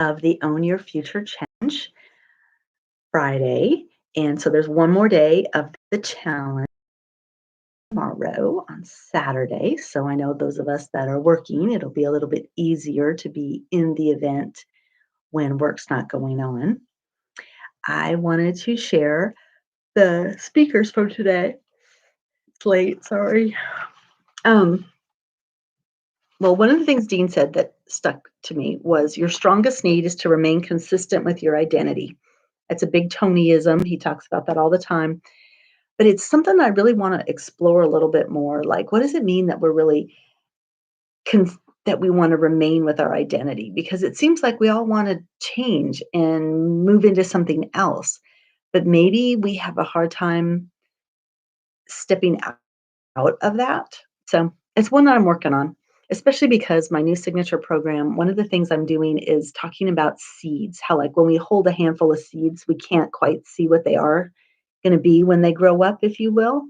of the Own Your Future Challenge Friday. And so there's one more day of the challenge tomorrow on Saturday. So I know those of us that are working, it'll be a little bit easier to be in the event when work's not going on. I wanted to share the speakers for today. It's late, sorry. Well, one of the things Dean said that stuck to me was your strongest need is to remain consistent with your identity. It's a big Tonyism. He talks about that all the time. But it's something I really want to explore a little bit more. Like, what does it mean that we're really that we want to remain with our identity? Because it seems like we all want to change and move into something else, but maybe we have a hard time stepping out of that. So it's one that I'm working on, especially because my new signature program, one of the things I'm doing is talking about seeds, how like when we hold a handful of seeds, we can't quite see what they are going to be when they grow up, if you will.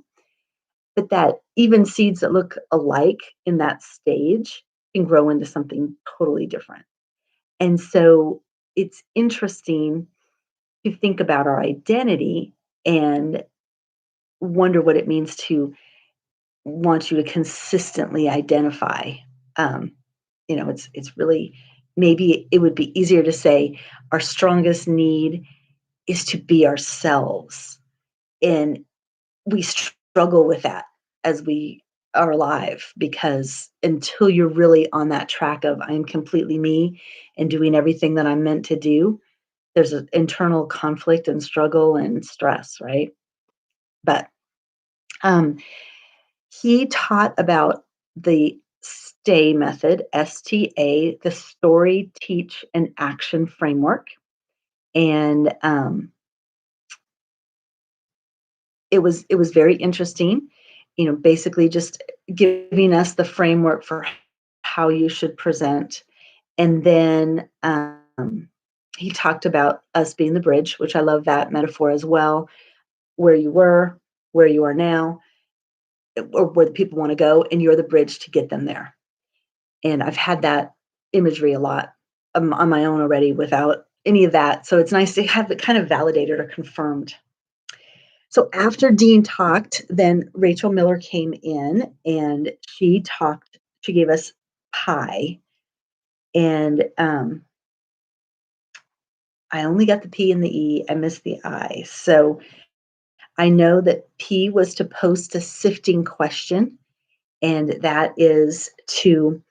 But that even seeds that look alike in that stage can grow into something totally different. And so it's interesting to think about our identity and wonder what it means to want you to consistently identify. Um, it's really maybe it would be easier to say our strongest need is to be ourselves, and we struggle with that as we are alive because until you're really on that track of I'm completely me and doing everything that I'm meant to do, there's an internal conflict and struggle and stress, right? But um, he taught about the STAY method, STA, the story, teach, and action framework. And it was very interesting, basically just giving us the framework for how you should present. And then he talked about us being the bridge, which I love that metaphor as well, where you were, where you are now, or where the people want to go, and you're the bridge to get them there. And I've had that imagery a lot on my own already without any of that. So it's nice to have it kind of validated or confirmed. So after Dean talked, then Rachel Miller came in and she gave us pie. And I only got the P and the E. I missed the I. So I know that P was to post a sifting question, and that is to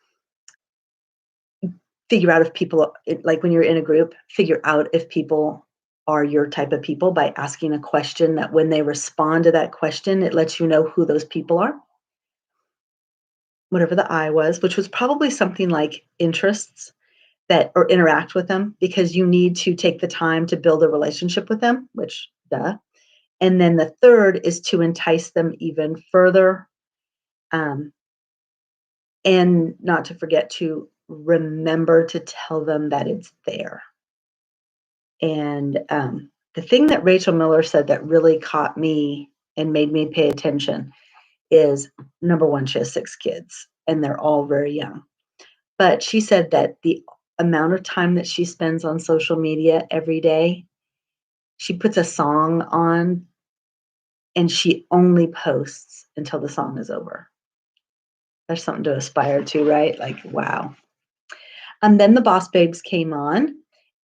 figure out if people, like when you're in a group, figure out if people are your type of people by asking a question that when they respond to that question, it lets you know who those people are. Whatever the I was, which was probably something like interests that or interact with them because you need to take the time to build a relationship with them, which duh. And then the third is to entice them even further. And not to forget to remember to tell them that it's there. And the thing that Rachel Miller said that really caught me and made me pay attention is number one, she has 6 kids and they're all very young. But she said that the amount of time that she spends on social media every day, she puts a song on and she only posts until the song is over. There's something to aspire to, right? Like, wow. And then the Boss Babes came on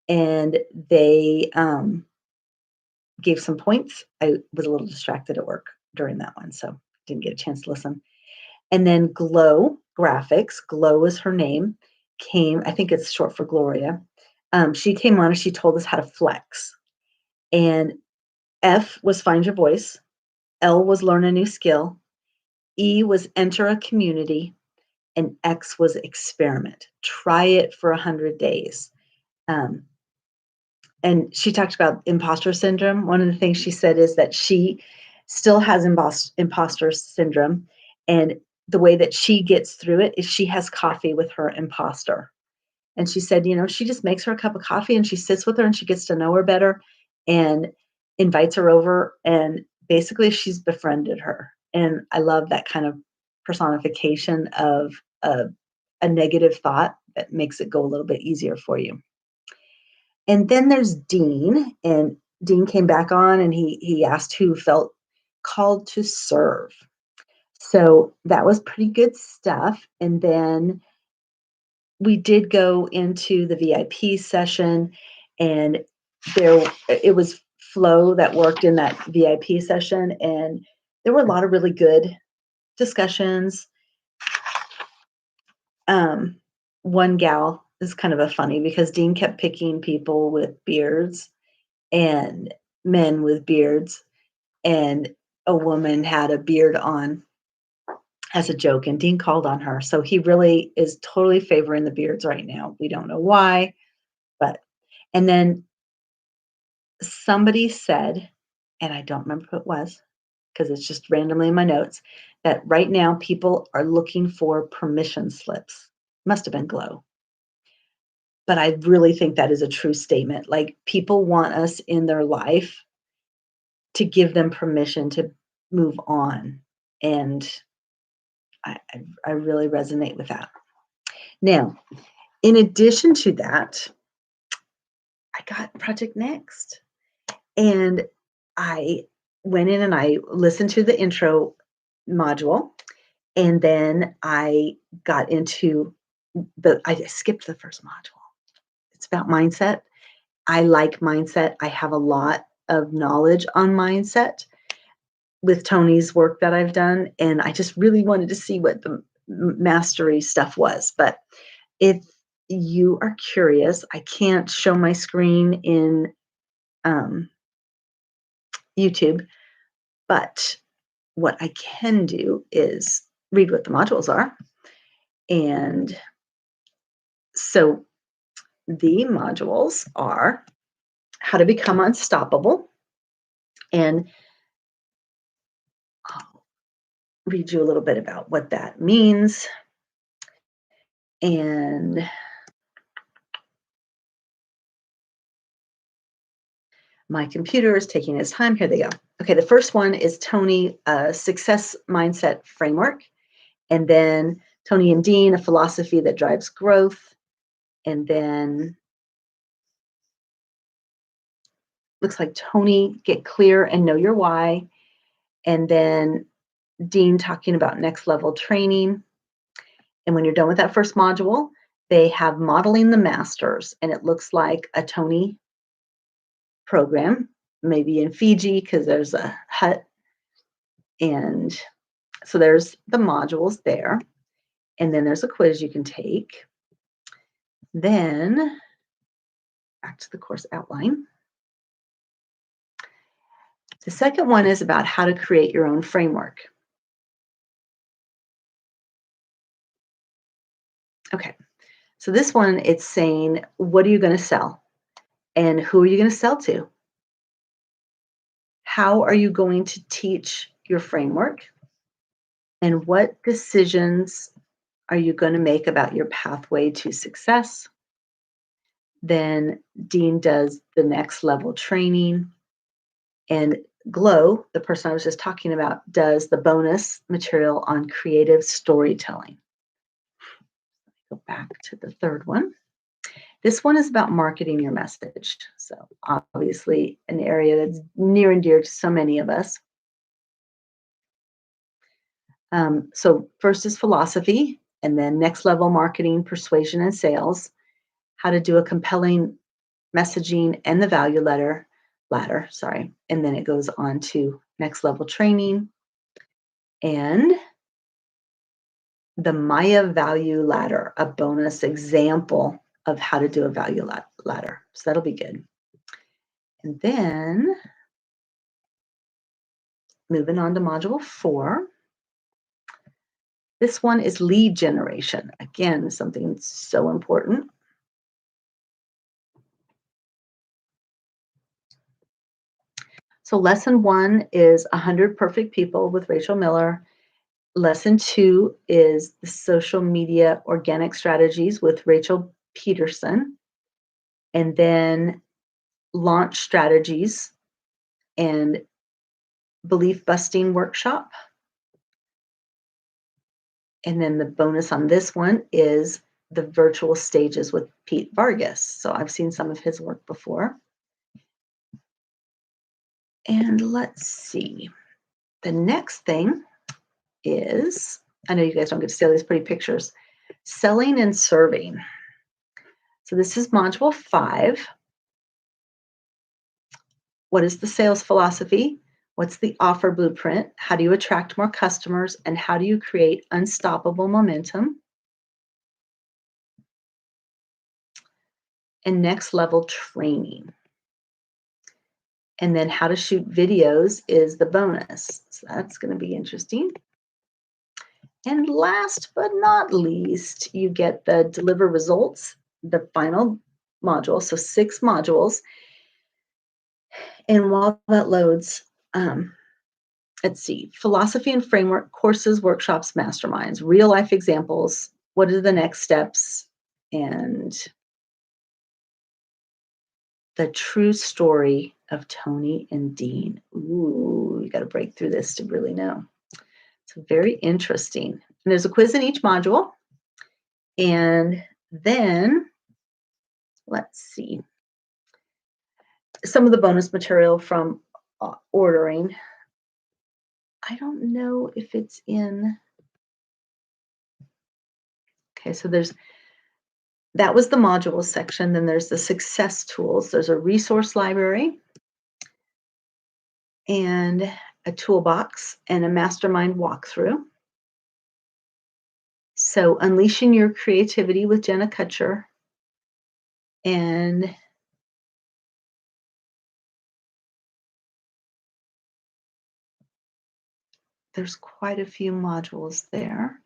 and they gave some points. I was a little distracted at work during that one, so didn't get a chance to listen. And then Glow Graphics, Glow is her name, came, I think it's short for Gloria. She came on and she told us how to flex. And F was find your voice. L was learn a new skill. E was enter a community. And X was experiment. Try it for 100 days. And she talked about imposter syndrome. One of the things she said is that she still has imposter syndrome. And the way that she gets through it is she has coffee with her imposter. And she said, she just makes her a cup of coffee and she sits with her and she gets to know her better and invites her over. And basically, she's befriended her. And I love that kind of personification of a negative thought that makes it go a little bit easier for you. And then there's Dean, and Dean came back on and he asked who felt called to serve. So that was pretty good stuff. And then we did go into the VIP session, and it was Flo that worked in that VIP session, and there were a lot of really good discussions. One gal is kind of a funny because Dean kept picking people with beards and men with beards, and a woman had a beard on as a joke, and Dean called on her. So he really is totally favoring the beards right now. We don't know why, but and then somebody said, and I don't remember who it was because it's just randomly in my notes, that right now people are looking for permission slips. Must have been Glow. But I really think that is a true statement. Like, people want us in their life to give them permission to move on. And I really resonate with that. Now, in addition to that, I got Project Next. And I went in and I listened to the intro module. And then I got into I skipped the first module. It's about mindset. I like mindset. I have a lot of knowledge on mindset with Tony's work that I've done. And I just really wanted to see what the mastery stuff was. But if you are curious, I can't show my screen in YouTube, but what I can do is read what the modules are. And so the modules are how to become unstoppable. And I'll read you a little bit about what that means. And my computer is taking its time. Here they go. Okay, the first one is Tony, Success Mindset Framework. And then Tony and Dean, a philosophy that drives growth. And then looks like Tony, get clear and know your why. And then Dean talking about next level training. And when you're done with that first module, they have modeling the masters, and it looks like a Tony program, maybe in Fiji because there's a hut. And so there's the modules there. And then there's a quiz you can take. Then back to the course outline. The second one is about how to create your own framework. Okay, so this one, it's saying, what are you going to sell? And who are you going to sell to? How are you going to teach your framework? And what decisions are you going to make about your pathway to success? Then Dean does the next level training. And Glow, the person I was just talking about, does the bonus material on creative storytelling. Go back to the third one. This one is about marketing your message. So obviously an area that's near and dear to so many of us. So first is philosophy, and then next level marketing, persuasion, and sales, how to do a compelling messaging and the value ladder, and then it goes on to next level training and the Maya value ladder, a bonus example of how to do a value ladder. So that'll be good. And then moving on to module 4. This one is lead generation. Again, something so important. So lesson 1 is 100 Perfect People with Rachel Miller. Lesson 2 is the social media organic strategies with Rachel Peterson. And then launch strategies and belief busting workshop. And then the bonus on this one is the virtual stages with Pete Vargas. So I've seen some of his work before. And let's see. The next thing is, I know you guys don't get to see all these pretty pictures, selling and serving. So this is module 5. What is the sales philosophy? What's the offer blueprint? How do you attract more customers? And how do you create unstoppable momentum? And next level training. And then how to shoot videos is the bonus. So that's going to be interesting. And last but not least, you get the deliver results, the final module. So 6 modules. And while that loads, let's see, philosophy and framework, courses, workshops, masterminds, real life examples. What are the next steps? And the true story of Tony and Dean. Ooh, you got to break through this to really know. It's very interesting. And there's a quiz in each module. And then, let's see, some of the bonus material from ordering. I don't know if it's in. Okay, so that was the modules section. Then there's the success tools. There's a resource library and a toolbox and a mastermind walkthrough. So unleashing your creativity with Jenna Kutcher. And there's quite a few modules there.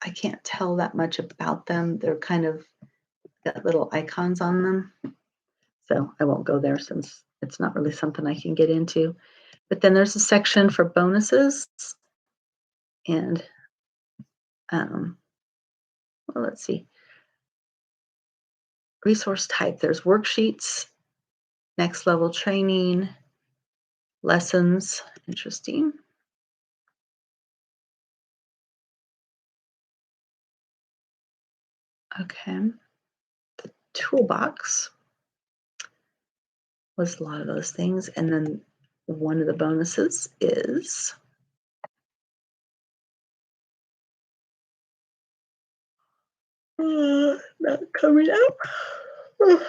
I can't tell that much about them. They're kind of got little icons on them. So I won't go there since it's not really something I can get into. But then there's a section for bonuses. And well, let's see. Resource type. There's worksheets, next level training, lessons. Interesting. Okay. The toolbox was a lot of those things. And then one of the bonuses is not coming out.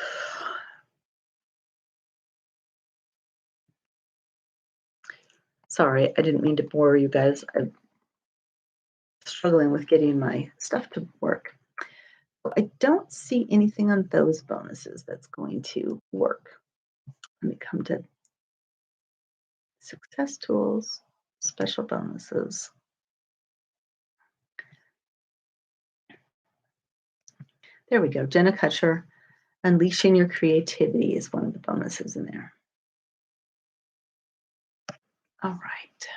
Sorry, I didn't mean to bore you guys. I'm struggling with getting my stuff to work. I don't see anything on those bonuses that's going to work. Let me come to success tools, special bonuses. There we go. Jenna Kutcher, unleashing your creativity is one of the bonuses in there. All right.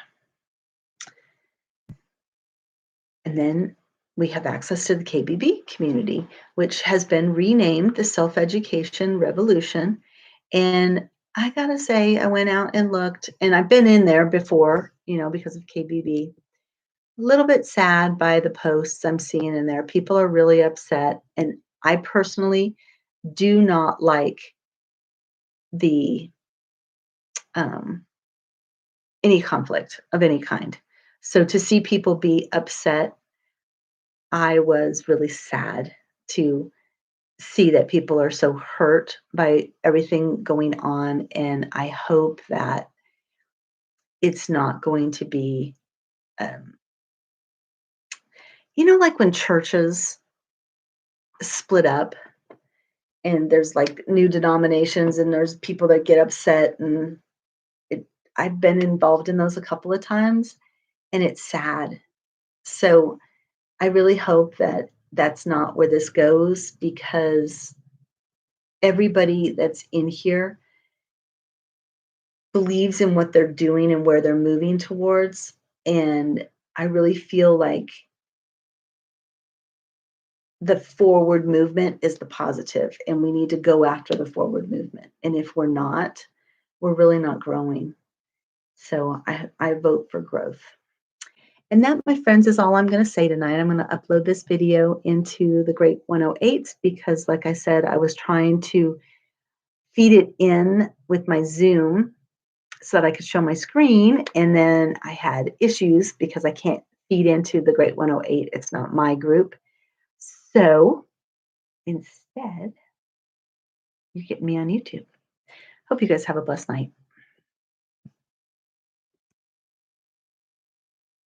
And then we have access to the KBB community, which has been renamed the Self-Education Revolution. And I gotta say, I went out and looked, and I've been in there before, because of KBB. A little bit sad by the posts I'm seeing in there. People are really upset. And I personally do not like the any conflict of any kind. So to see people be upset, I was really sad to see that people are so hurt by everything going on. And I hope that it's not going to be, like when churches split up and there's like new denominations and there's people that get upset, and I've been involved in those a couple of times, and it's sad. So I really hope that that's not where this goes, because everybody that's in here believes in what they're doing and where they're moving towards. And I really feel like the forward movement is the positive, and we need to go after the forward movement. And if we're not, we're really not growing. So I vote for growth. And that, my friends, is all I'm going to say tonight. I'm going to upload this video into the Great 108 because, like I said, I was trying to feed it in with my Zoom so that I could show my screen. And then I had issues because I can't feed into the Great 108. It's not my group. So instead, you get me on YouTube. Hope you guys have a blessed night.